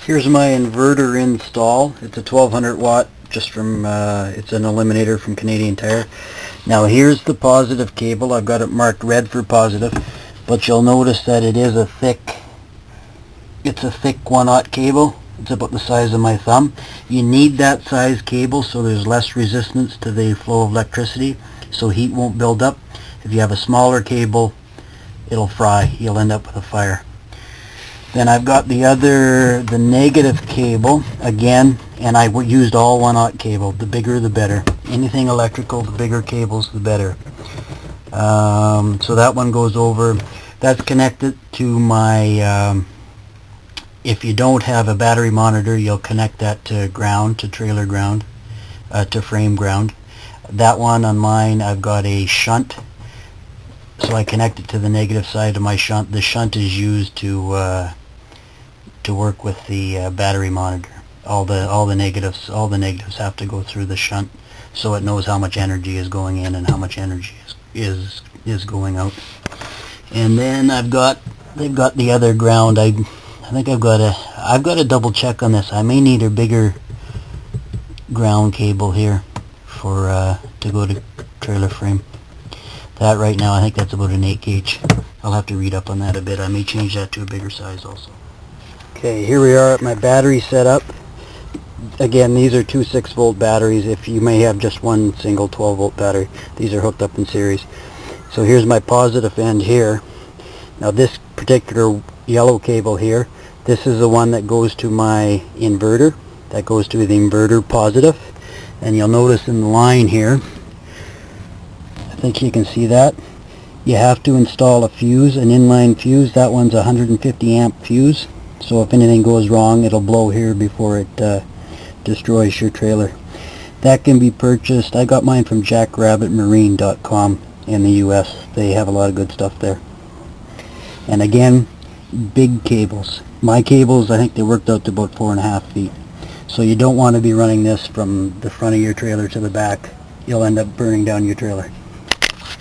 Here's my inverter install. It's a 1200 watt, just from, it's an eliminator from Canadian Tire. Now here's the positive cable. I've got it marked red for positive, but you'll notice that it is a thick 1/0 cable. It's about the size of my thumb. You need that size cable so there's less resistance to the flow of electricity, so heat won't build up. If you have a smaller cable, it'll fry. You'll end up with a fire. Then I've got the negative cable again, and I used all 1/0 cable. The bigger the better. Anything electrical, the bigger cables the better. So that one goes over. That's connected to my, if you don't have a battery monitor, you'll connect that to ground, to trailer ground, to frame ground. That one on mine, I've got a shunt, so I connect it to the negative side of my shunt. The shunt is used to work with the battery monitor. All the negatives have to go through the shunt, so it knows how much energy is going in and how much energy is going out. And then they've got the other ground. I think I've got to double check on this. I may need a bigger ground cable here for to go to trailer frame. That right now, I think that's about an 8 gauge. I'll have to read up on that a bit. I may change that to a bigger size also. Okay, here we are at my battery setup. Again, these are two 6-volt batteries. If you may have just one single 12-volt battery, these are hooked up in series. So here's my positive end here. Now this particular yellow cable here, this is the one that goes to my inverter. That goes to the inverter positive. And you'll notice in the line here, I think you can see that, you have to install a fuse, an inline fuse. That one's a 150 amp fuse. So if anything goes wrong, it'll blow here before it destroys your trailer. That can be purchased. I got mine from jackrabbitmarine.com in the US. They have a lot of good stuff there. And again, big cables. My cables, I think they worked out to about 4.5 feet. So you don't want to be running this from the front of your trailer to the back. You'll end up burning down your trailer.